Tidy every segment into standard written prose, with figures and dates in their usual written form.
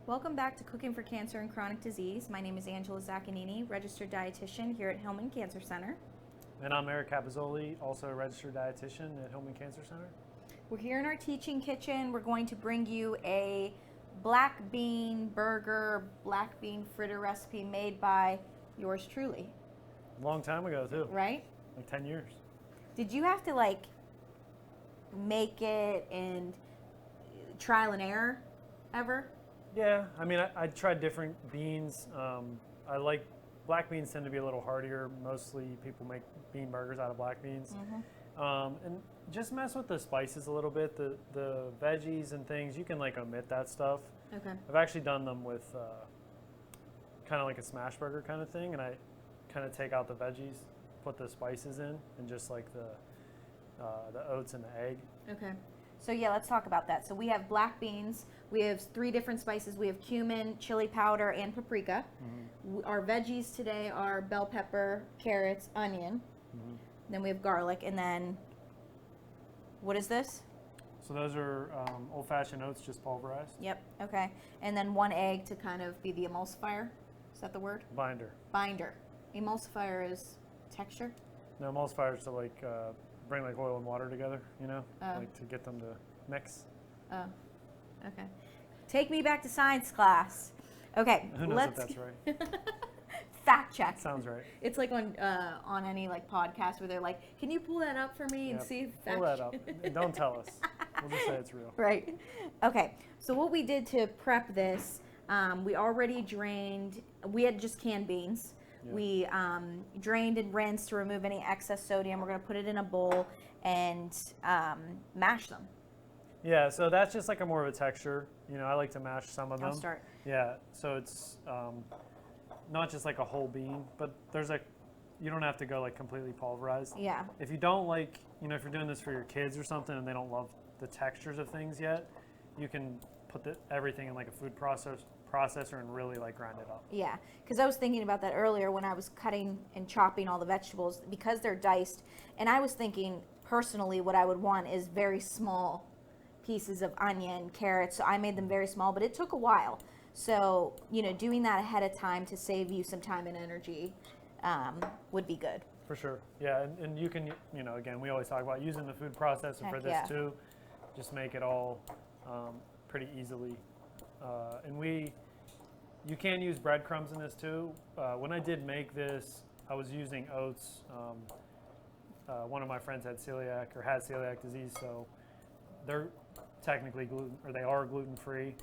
Welcome back to Cooking for Cancer and Chronic Disease. My name is Angela Zaccanini, registered dietitian here at Hillman Cancer Center. And I'm Eric Capizzoli, also a registered dietitian at Hillman Cancer Center. We're here in our teaching kitchen. We're going to bring you a black bean burger, black bean fritter recipe made by yours truly. A long time ago, too. Right? Like 10 years. Did you have to make it and trial and error ever? Yeah, I mean, I tried different beans. I like black beans tend to be a little heartier. Mostly people make bean burgers out of black beans. And just mess with the spices a little bit. The veggies and things, you can omit that stuff. Okay. I've actually done them with kind of like a smash burger kind of thing, and I kind of take out the veggies, put the spices in, and just the oats and the egg. Okay. So yeah, let's talk about that. So we have black beans. We have 3 different spices. We have cumin, chili powder, and paprika. Our veggies today are bell pepper, carrots, onion. Then we have garlic, and then what is this? So those are old-fashioned oats, just pulverized. Yep. Okay. And then 1 egg to kind of be the emulsifier. Is that the word? Binder. Binder. Emulsifier is texture. No, emulsifiers to bring oil and water together, to get them to mix. Oh. Okay. Take me back to science class. Okay. Who knows if that's right? Fact check. Sounds right. It's like on any podcast where they're like, "Can you pull that up for me and see if pull that up? Don't tell us. We'll just say it's real." Right. Okay. So what we did to prep this, we already drained. We had just canned beans. Yeah. We drained and rinsed to remove any excess sodium. We're going to put it in a bowl and mash them. Yeah. So that's just a more of a texture. I like to mash some of them. I'll start. Yeah. So it's not just a whole bean, but there's you don't have to go completely pulverized. Yeah. If you don't if you're doing this for your kids or something and they don't love the textures of things yet, you can put everything in a food processor and really grind it up. Yeah, because I was thinking about that earlier when I was cutting and chopping all the vegetables because they're diced, and I was thinking personally what I would want is very small pieces of onion, carrots. So I made them very small, but it took a while. So, doing that ahead of time to save you some time and energy would be good. For sure. Yeah, and you can, again, we always talk about using the food processor for this too. Just make it all pretty easily. And you can use breadcrumbs in this too. When I did make this, I was using oats. One of my friends had celiac or has celiac disease, so they're technically they are gluten-free.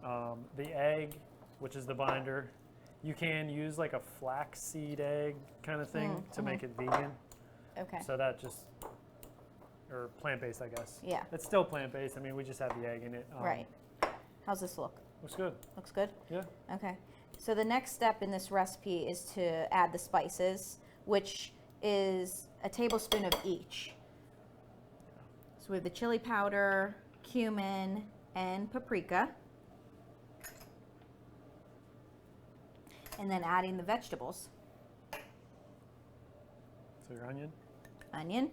The egg, which is the binder, you can use a flaxseed egg kind of thing to make it vegan. Okay. So that or plant-based, I guess. Yeah. It's still plant-based. I mean, we just have the egg in it. Right. How's this look? Looks good. Looks good? Yeah. Okay. So the next step in this recipe is to add the spices, which is a tablespoon of each. So we have the chili powder, cumin, and paprika. And then adding the vegetables. So your onion? Onion.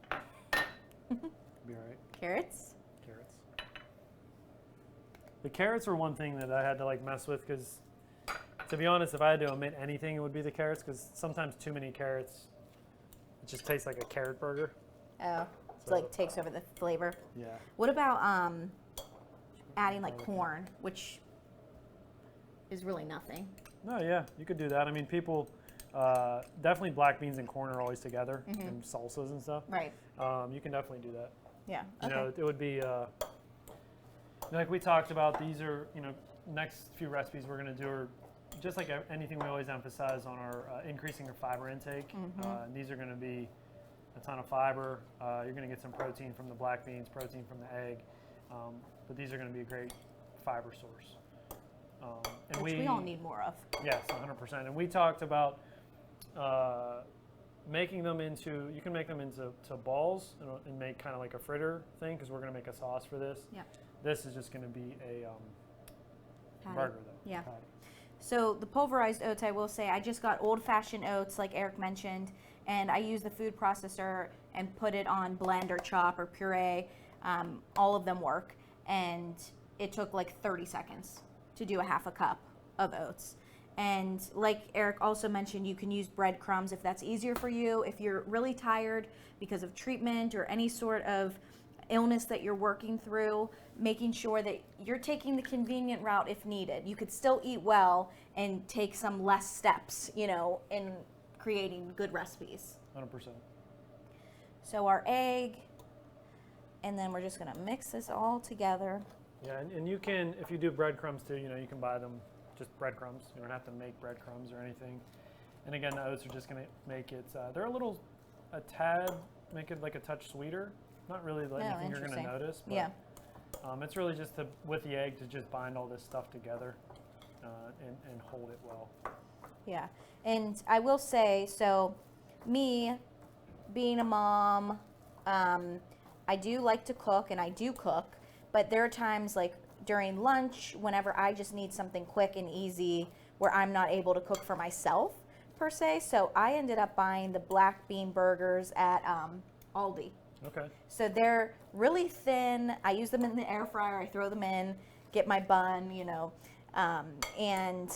Be all right. Carrots. Carrots. The carrots were one thing that I had to mess with because, to be honest, if I had to omit anything, it would be the carrots because sometimes too many carrots, it just tastes like a carrot burger. Oh, So, it takes over the flavor. Yeah. What about adding corn, which is really nothing? No, yeah, you could do that. I mean, people, definitely black beans and corn are always together in salsas and stuff. Right. You can definitely do that. Yeah. It would be, like we talked about, these are, next few recipes we're going to do are just like anything we always emphasize on our increasing your fiber intake. And these are going to be a ton of fiber. You're going to get some protein from the black beans, protein from the egg. But these are going to be a great fiber source. And Which we all need more of. Yes, 100%. And we talked about making them into, you can make them into balls and make kind of like a fritter thing because we're going to make a sauce for this. Yeah. This is just going to be a burger though. Yeah. Patty. So the pulverized oats, I will say, I just got old-fashioned oats like Eric mentioned, and I use the food processor and put it on blend or chop or puree. All of them work. And it took like 30 seconds to do a half a cup of oats. And like Eric also mentioned, you can use breadcrumbs if that's easier for you. If you're really tired because of treatment or any sort of illness that you're working through, making sure that you're taking the convenient route if needed. You could still eat well and take some less steps, you know, in creating good recipes. 100%. So our egg, and then we're just gonna mix this all together. Yeah, and you can, if you do breadcrumbs too, you know, you can buy them just breadcrumbs. You don't have to make breadcrumbs or anything. And again, the oats are just going to make it, they're a tad, make it like a touch sweeter. Not really like anything you're going to notice. But, yeah. It's really just with the egg to just bind all this stuff together and hold it well. Yeah, and I will say, so me being a mom, I do like to cook, and I do cook, but there are times like during lunch, whenever I just need something quick and easy where I'm not able to cook for myself per se. So I ended up buying the black bean burgers at Aldi. Okay. So they're really thin. I use them in the air fryer. I throw them in, get my bun, you know, and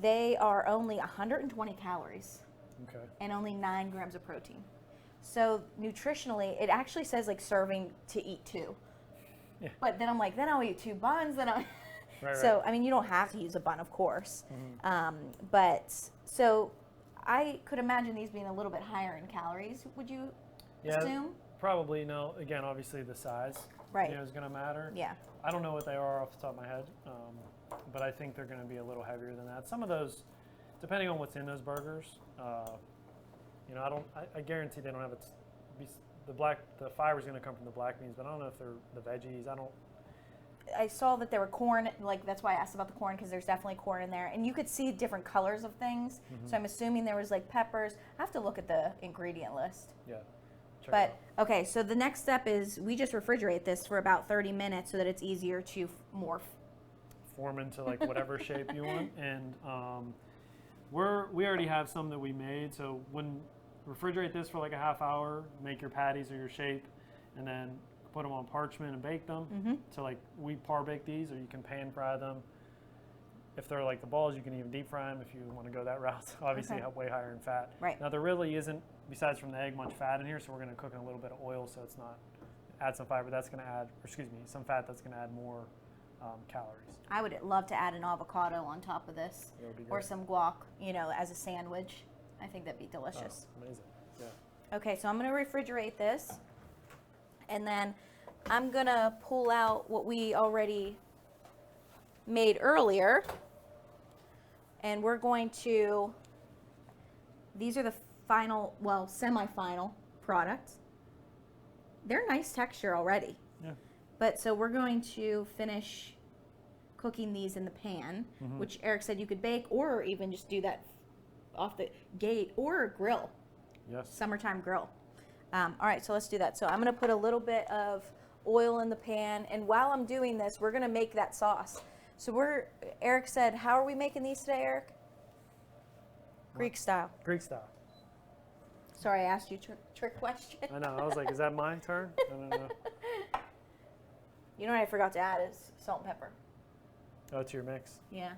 they are only 120 calories. Okay. And only 9 grams of protein. So nutritionally, it actually says like serving to eat 2. Yeah. But then I'm like, then I'll eat 2 buns. Then I'll so, I mean, you don't have to use a bun, of course. Mm-hmm. But so I could imagine these being a little bit higher in calories. Would you assume? Probably. No. Again, obviously the size is going to matter. Yeah. I don't know what they are off the top of my head, but I think they're going to be a little heavier than that. Some of those, depending on what's in those burgers, you know, I guarantee they don't have the fiber is going to come from the black beans, but I don't know if they're the veggies. I saw that there were corn, like that's why I asked about the corn, because there's definitely corn in there. And you could see different colors of things. Mm-hmm. So I'm assuming there was like peppers. I have to look at the ingredient list. Yeah. But okay, so the next step is we just refrigerate this for about 30 minutes so that it's easier to form into like whatever shape you want. And we already have some that we made. So when refrigerate this for like a half hour, make your patties or your shape, and then put them on parchment and bake them. Mm-hmm. So like we par bake these, or you can pan fry them. If they're like the balls, you can even deep fry them if you want to go that route. Obviously, way higher in fat. Right. Now there really isn't, besides from the egg, much fat in here, so we're going to cook in a little bit of oil, so it's not add some fiber. That's going to add, some fat that's going to add more calories. I would love to add an avocado on top of this, or some guac, you know, as a sandwich. I think that'd be delicious. Oh, amazing. Yeah. Okay, so I'm going to refrigerate this, and then I'm going to pull out what we already made earlier, and we're going to, these are the final, well, semi-final products. They're nice texture already. Yeah. But so we're going to finish cooking these in the pan, mm-hmm. which Eric said you could bake or even just do that off the gate or grill. Yes. Summertime grill. All right, so let's do that. So I'm going to put a little bit of oil in the pan, and while I'm doing this, we're going to make that sauce. So Eric said, how are we making these today, Eric? Greek style. Greek style. Sorry, I asked you a trick question. I know. I was like, is that my turn? I don't know. You know what I forgot to add is salt and pepper. Oh, to your mix. Yeah.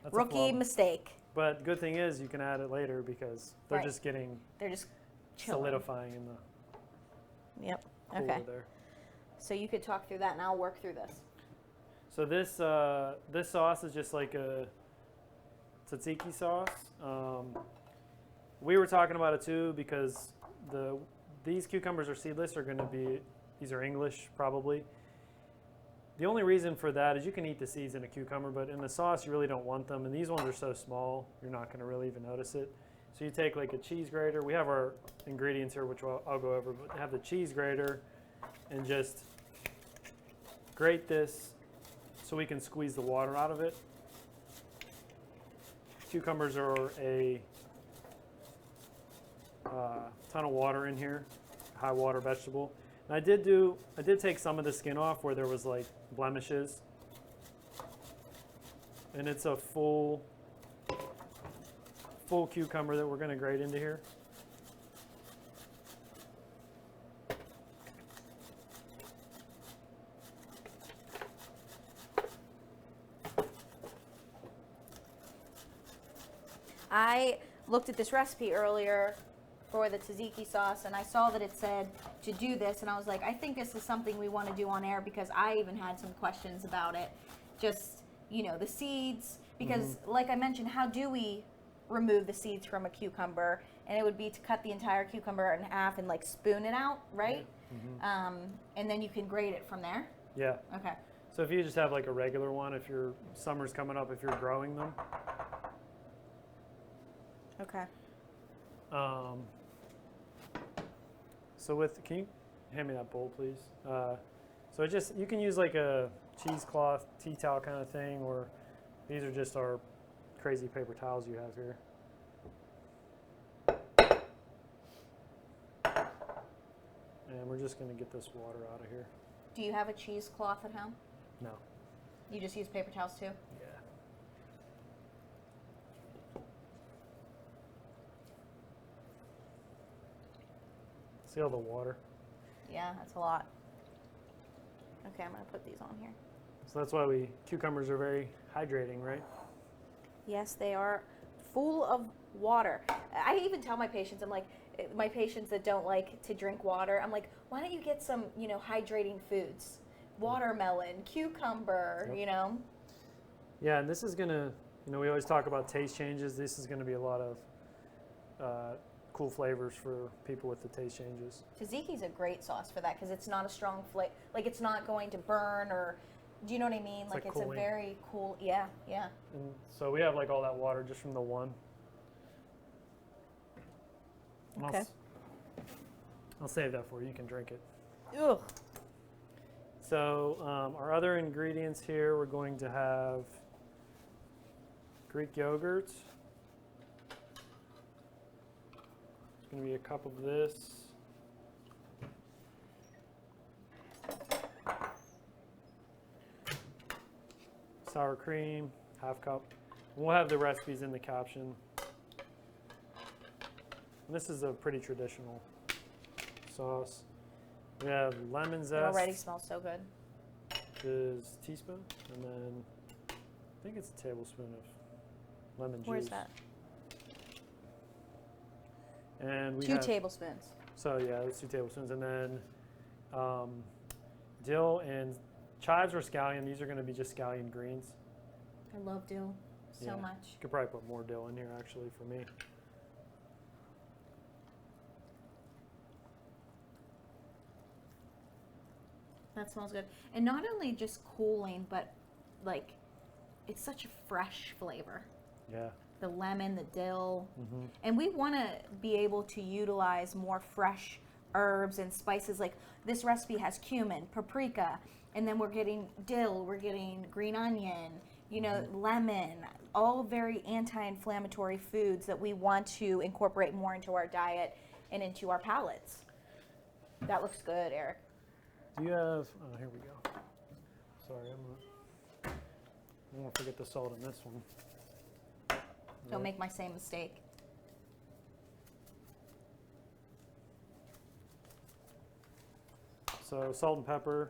That's Rookie mistake. But good thing is you can add it later because they're just getting. They're just chilling. Solidifying in the. Yep. Cooler Okay. There. So you could talk through that, and I'll work through this. So this sauce is just like a tzatziki sauce. We were talking about it too because these cucumbers are seedless. These are English probably. The only reason for that is you can eat the seeds in a cucumber, but in the sauce you really don't want them. And these ones are so small, you're not going to really even notice it. So you take like a cheese grater. We have our ingredients here, which I'll go over, but have the cheese grater and just grate this so we can squeeze the water out of it. Cucumbers are a ton of water in here, high water vegetable. And I did take some of the skin off where there was like blemishes. And it's a full cucumber that we're going to grate into here. I looked at this recipe earlier for the tzatziki sauce, and I saw that it said to do this, and I was like, I think this is something we want to do on air because I even had some questions about it. Just, the seeds, because like I mentioned, how do we remove the seeds from a cucumber? And it would be to cut the entire cucumber in half and like spoon it out, right? Yeah. And then you can grate it from there. Yeah. Okay. So if you just have like a regular one, if your summer's coming up, if you're growing them. Okay. So can you hand me that bowl, please? So you can use like a cheesecloth, tea towel kind of thing, or these are just our crazy paper towels you have here. And we're just going to get this water out of here. Do you have a cheesecloth at home? No. You just use paper towels too? Yeah. See all the water? Yeah, that's a lot. Okay, I'm going to put these on here. So that's why cucumbers are very hydrating, right? Yes, they are full of water. I even tell my patients, I'm like, my patients that don't like to drink water, I'm like, why don't you get some, hydrating foods? Watermelon, cucumber, Yep. Yeah, and this is going to, we always talk about taste changes. This is going to be a lot of cool flavors for people with the taste changes. Tzatziki's a great sauce for that because it's not a strong flavor. Like, it's not going to burn or, do you know what I mean? Like it's a very cool, yeah. And so we have like all that water just from the one. And Okay. I'll save that for you. You can drink it. Ugh. So our other ingredients here, we're going to have Greek yogurt. It's going to be a cup of this. Sour cream, half cup. We'll have the recipes in the caption. And this is a pretty traditional sauce. We have lemon zest. It already smells so good. Is a teaspoon, and then I think it's a tablespoon of lemon juice. Where's that? And we 2 have, tablespoons. So yeah, that's 2 tablespoons, and then dill and chives or scallion. These are going to be just scallion greens. I love dill so much. You could probably put more dill in here actually for me. That smells good. And not only just cooling, but like it's such a fresh flavor. Yeah. The lemon, the dill. And we want to be able to utilize more fresh herbs and spices. Like this recipe has cumin, paprika, and then we're getting dill, we're getting green onion, lemon, all very anti-inflammatory foods that we want to incorporate more into our diet and into our palates. That looks good, Eric. Do you have, here we go. Sorry, I won't forget the salt in this one. Don't make my same mistake. So salt and pepper.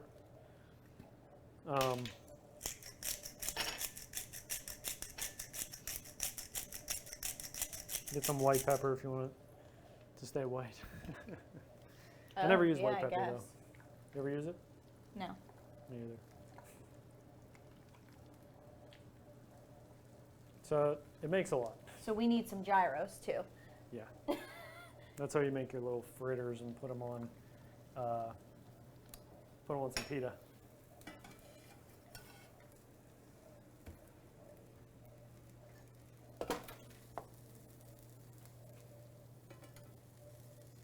Get some white pepper if you want it to stay white. I never use white pepper though. You ever use it? No. Me either. So it makes a lot. So we need some gyros too. Yeah. That's how you make your little fritters and put them on some pita.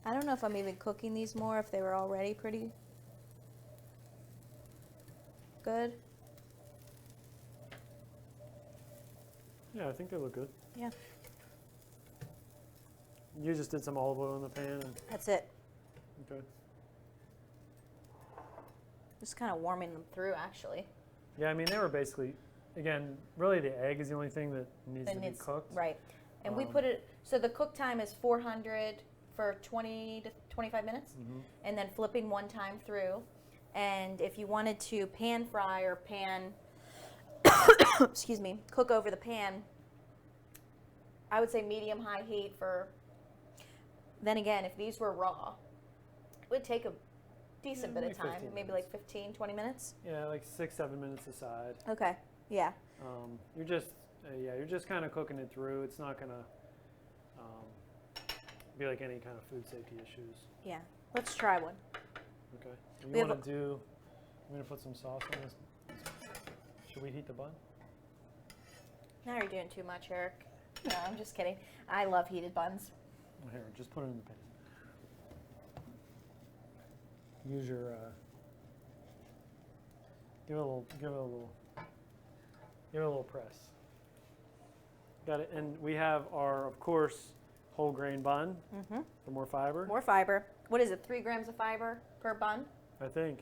I don't know if I'm even cooking these more, if they were already pretty good. Yeah, I think they look good. Yeah. You just did some olive oil in the pan and That's it. okay. Just kind of warming them through, actually. Yeah, I mean they were basically, again, really the egg is the only thing that needs to be cooked. Right. And we put it, so the cook time is 400 for 20 to 25 minutes, and then flipping one time through. And if you wanted to pan fry or pan, excuse me, cook over the pan, I would say medium-high heat for, then again, if these were raw, it would take a decent bit of like time, 15 maybe minutes. like 15, 20 minutes. Yeah, like 6-7 minutes aside. Okay, yeah. You're just kind of cooking it through. It's not gonna be like any kind of food safety issues. Yeah, let's try one. Okay. We You have want to do? I'm gonna put some sauce on this. Should we heat the bun? Now you're doing too much, Eric. No, I'm just kidding. I love heated buns. Here, just put it in the pan. Use your. Give it a little press. Got it, and we have our, of course, whole grain bun for more fiber. More fiber. What is it, 3 grams of fiber per bun? I think,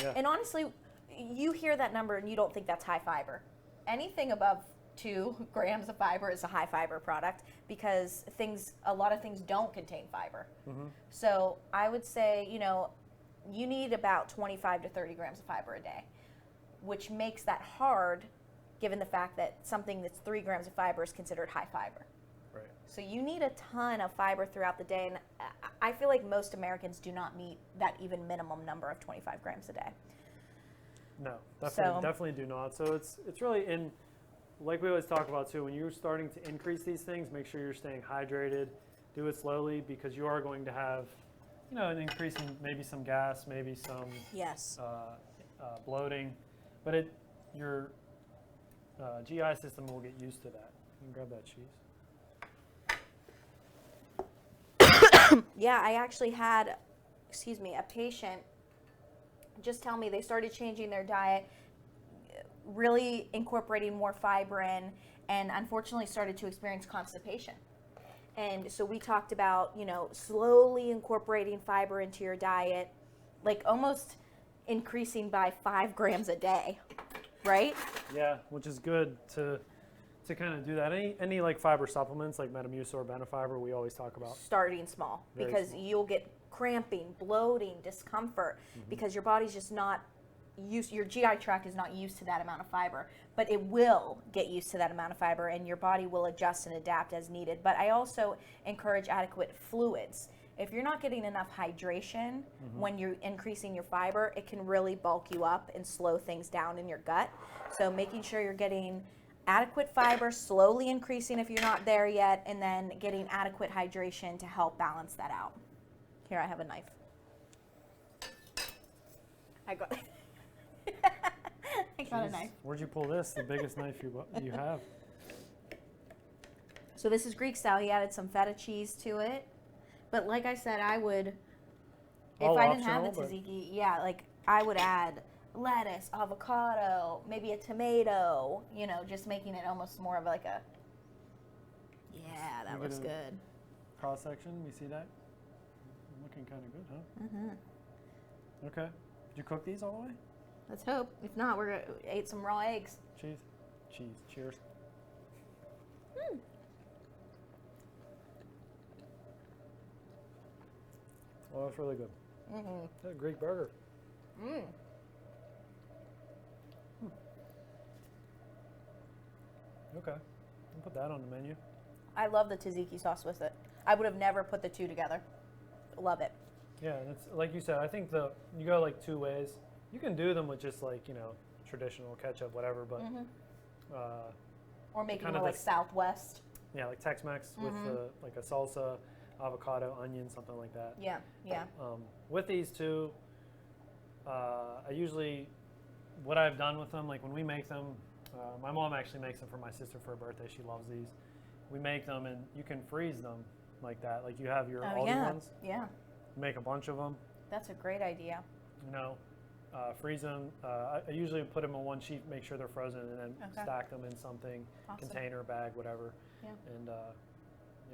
yeah. And honestly, you hear that number and you don't think that's high fiber. Anything above 2 grams of fiber is a high fiber product because a lot of things don't contain fiber. So I would say, you need about 25 to 30 grams of fiber a day, which makes that hard given the fact that something that's 3 grams of fiber is considered high fiber. Right. So you need a ton of fiber throughout the day, and I feel like most Americans do not meet that even minimum number of 25 grams a day. No, definitely do not. So it's really in, like we always talk about too, when you're starting to increase these things, make sure you're staying hydrated. Do it slowly because you are going to have, an increase in maybe some gas, maybe some Yes. bloating, but your GI system will get used to that. You can grab that cheese. Yeah, I actually had, a patient just tell me they started changing their diet, really incorporating more fiber in, and unfortunately started to experience constipation. And so we talked about, slowly incorporating fiber into your diet, like almost increasing by 5 grams a day, right? Yeah, which is good to kind of do that. Any like fiber supplements like Metamucil or Benefiber, we always talk about Starting small, Very because small. you'll get cramping, bloating, discomfort, because your body's just not used, your GI tract is not used to that amount of fiber, but it will get used to that amount of fiber and your body will adjust and adapt as needed. But I also encourage adequate fluids. If you're not getting enough hydration when you're increasing your fiber, it can really bulk you up and slow things down in your gut. So making sure you're getting adequate fiber, slowly increasing if you're not there yet, and then getting adequate hydration to help balance that out. Here, I have a knife. I got a knife. Where'd you pull this? The biggest knife you have. So this is Greek style. He added some feta cheese to it. But like I said, I would, All if I didn't have the optional, but- tzatziki, I would add lettuce, avocado, maybe a tomato, just making it almost more of like a, that You looks get a- good. Cross section, you see that? Looking kind of good, huh? Okay. Did you cook these all the way? Let's hope. If not, we're going to eat some raw eggs. Cheese. Cheers. Oh, that's really good. That's a Greek burger. Okay. I'll put that on the menu. I love the tzatziki sauce with it. I would have never put the two together. Love it. Yeah, and it's like you said. I think you go like 2 ways. You can do them with just like traditional ketchup, whatever. But Or make it Kinda more like the- Southwest. yeah, like Tex-Mex with like a salsa, avocado, onion, something like that. Yeah. With these two, I usually what I've done with them, like when we make them, my mom actually makes them for my sister for her birthday. She loves these. We make them and you can freeze them like that. Like you have your Aldi ones. Yeah. Make a bunch of them. That's a great idea. Freeze them. I usually put them on one sheet, make sure they're frozen, and then stack them in something, Awesome. container, bag, whatever. Yeah. And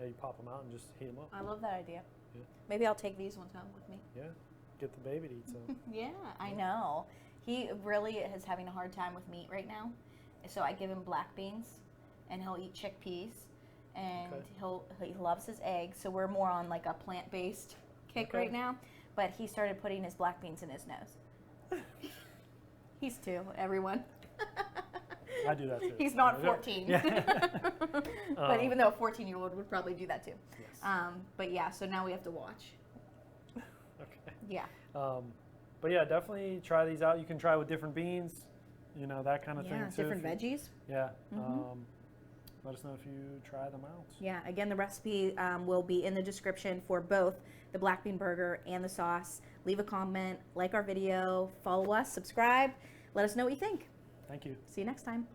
you pop them out and just heat them up. I love that idea. Yeah. Maybe I'll take these ones home with me. Yeah. Get the baby to eat some. Yeah, I know. He really is having a hard time with meat right now. So I give him black beans, and he'll eat chickpeas, and he loves his eggs. So we're more on like a plant-based kick right now. But he started putting his black beans in his nose. He's 2, everyone. I do that too. He's not 14. Yeah. But even though a 14-year-old would probably do that too. Yes. But yeah, so now we have to watch. Okay. Yeah. But yeah, definitely try these out. You can try with different beans, that kind of thing too. Different veggies. Yeah. Let us know if you try them out. Yeah, again, the recipe will be in the description for both the black bean burger and the sauce. Leave a comment, like our video, follow us, subscribe. Let us know what you think. Thank you. See you next time.